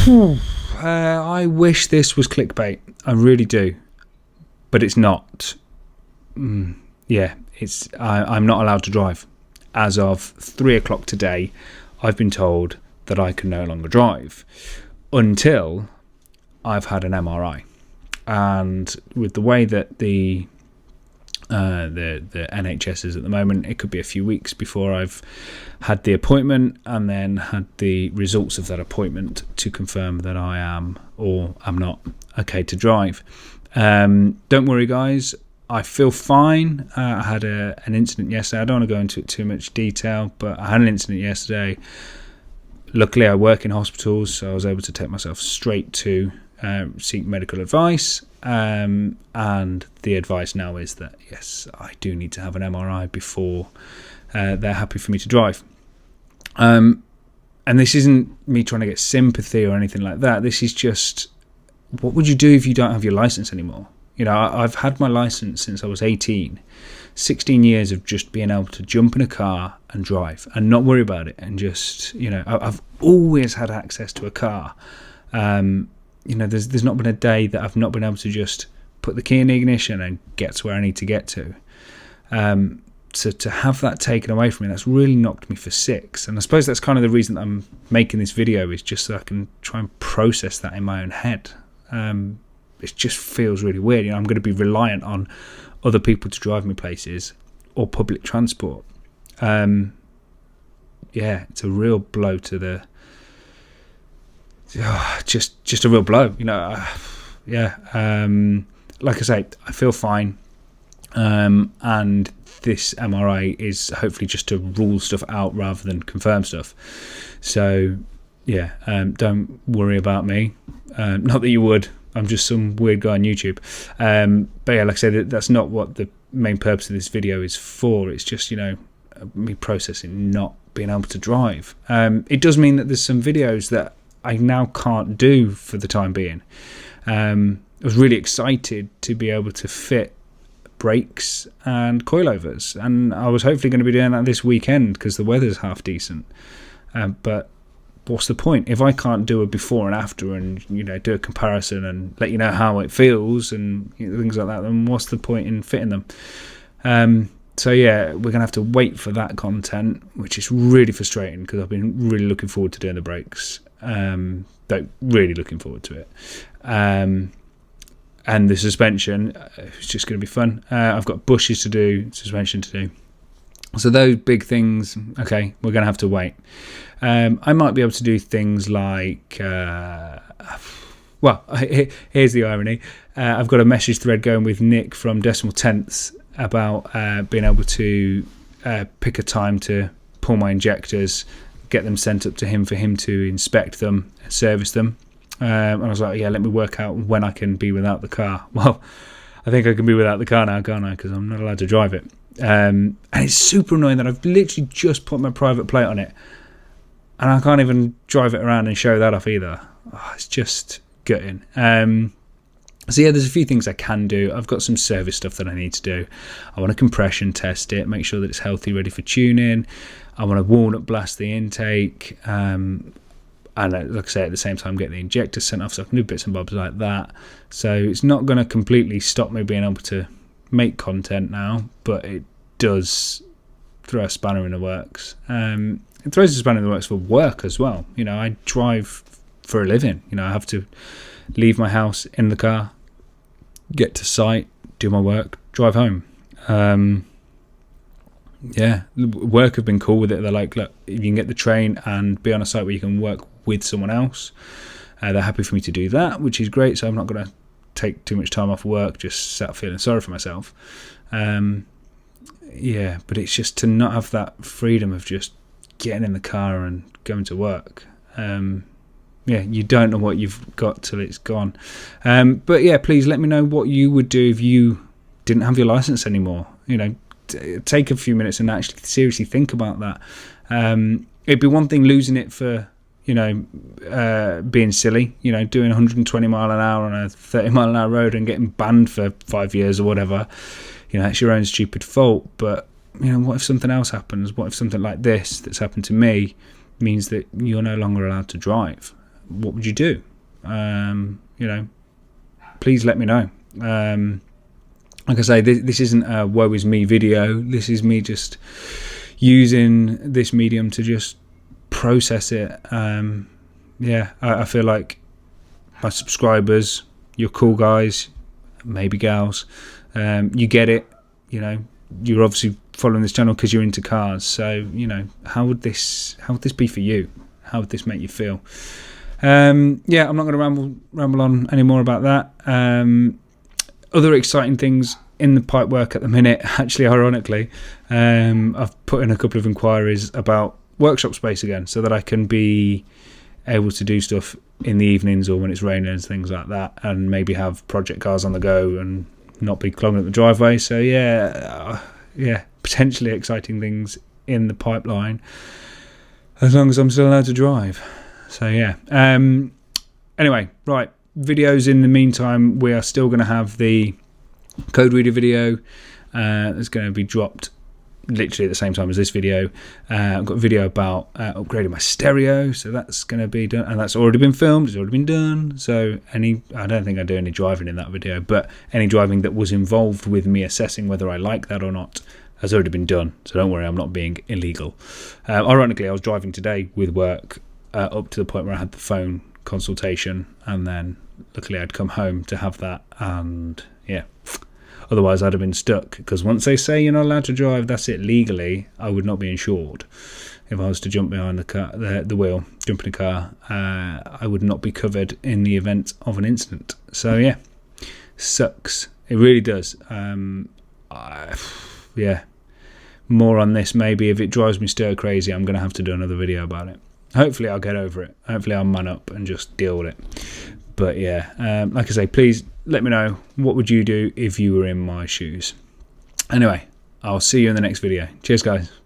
I wish this was clickbait. I really do, but it's not. Yeah, I'm not allowed to drive. As of 3 o'clock today, I've been told that I can no longer drive until I've had an MRI. And with the way that the NHS is at the moment, it could be a few weeks before I've had the appointment and then had the results of that appointment to confirm that I am or am not okay to drive. Don't worry, guys. I feel fine. I had an incident yesterday. I don't want to go into it too much detail, but I had an incident yesterday. Luckily, I work in hospitals, so I was able to take myself straight to seek medical advice. And the advice now is that, yes, I do need to have an MRI before they're happy for me to drive. And this isn't me trying to get sympathy or anything like that. This is just, what would you do if you don't have your license anymore? You know, I've had my license since I was 18, 16 years of just being able to jump in a car and drive and not worry about it. And just, you know, I've always had access to a car. You know, there's not been a day that I've not been able to just put the key in the ignition and get to where I need to get to. So to have that taken away from me, that's really knocked me for six. And I suppose that's kind of the reason that I'm making this video, is just so I can try and process that in my own head. It just feels really weird. You know, I'm going to be reliant on other people to drive me places or public transport. Yeah, it's a real blow to the... just a real blow, you know. Like I say, I feel fine, and this MRI is hopefully just to rule stuff out rather than confirm stuff. So yeah, don't worry about me. Not that you would. I'm just some weird guy on YouTube. But yeah, like I said, that's not what the main purpose of this video is for. It's just, you know, me processing not being able to drive. It does mean that there's some videos that I now can't do for the time being. I was really excited to be able to fit brakes and coilovers, and I was hopefully going to be doing that this weekend because the weather's half decent. But what's the point if I can't do a before and after and, you know, do a comparison and let you know how it feels and, you know, things like that? Then what's the point in fitting them? So yeah, we're gonna have to wait for that content, which is really frustrating because I've been really looking forward to doing the brakes. Really looking forward to it. And the suspension, it's just going to be fun. I've got bushes to do, suspension to do. So those big things, okay, we're going to have to wait. I might be able to do things like, well, here's the irony. I've got a message thread going with Nick from Decimal Tenths about being able to pick a time to pull my injectors, get them sent up to him for him to inspect them, service them. And I was like, yeah, let me work out when I can be without the car. Well, I think I can be without the car now, can't I? Because I'm not allowed to drive it. And it's super annoying that I've literally just put my private plate on it and I can't even drive it around and show that off either. Oh, it's just gutting. So yeah, there's a few things I can do. I've got some service stuff that I need to do. I want to compression test it, make sure that it's healthy, ready for tuning. I want to walnut blast the intake. And like I say, at the same time, get the injector sent off, so I can do bits and bobs like that. So it's not going to completely stop me being able to make content now, but it does throw a spanner in the works. It throws a spanner in the works for work as well. You know, I drive for a living. You know, I have to leave my house in the car, get to site, do my work, drive home. Yeah, work have been cool with it. They're like, look, if you can get the train and be on a site where you can work with someone else, they're happy for me to do that, which is great. So I'm not going to take too much time off work, just sat feeling sorry for myself. Yeah, but it's just to not have that freedom of just getting in the car and going to work. Yeah, you don't know what you've got till it's gone. But yeah, please let me know what you would do if you didn't have your license anymore. You know, take a few minutes and actually seriously think about that. It'd be one thing losing it for, you know, being silly, you know, doing 120 mile an hour on a 30 mile an hour road and getting banned for 5 years or whatever. You know, it's your own stupid fault. But, you know, what if something else happens? What if something like this that's happened to me means that you're no longer allowed to drive? what would you do? Please let me know. Like I say, this isn't a woe is me video. This is me just using this medium to just process it. I feel like my subscribers, you're cool guys, maybe gals, you get it. You're obviously following this channel because you're into cars. So how would this be for you? How would this make you feel? I'm not going to ramble on any more about that. Other exciting things in the pipe work at the minute, actually, ironically, I've put in a couple of inquiries about workshop space again, so that I can be able to do stuff in the evenings or when it's raining and things like that, and maybe have project cars on the go and not be clogging up the driveway. So potentially exciting things in the pipeline, as long as I'm still allowed to drive. So anyway, right, videos in the meantime. We are still going to have the code reader video that's going to be dropped literally at the same time as this video. I've got a video about upgrading my stereo, so that's going to be done, and that's already been filmed, it's already been done. So I don't think I do any driving in that video, but any driving that was involved with me assessing whether I like that or not has already been done, so don't worry, I'm not being illegal. Ironically, I was driving today with work up to the point where I had the phone consultation, and then luckily I'd come home to have that, and otherwise I'd have been stuck, because once they say you're not allowed to drive, that's it. Legally, I would not be insured. If I was to jump behind the car, the wheel, jump in a car, I would not be covered in the event of an incident. So sucks. It really does. More on this maybe. If it drives me stir crazy, I'm going to have to do another video about it. Hopefully I'll get over it. Hopefully I'll man up and just deal with it. But like I say, please let me know, what would you do if you were in my shoes? Anyway, I'll see you in the next video. Cheers, guys.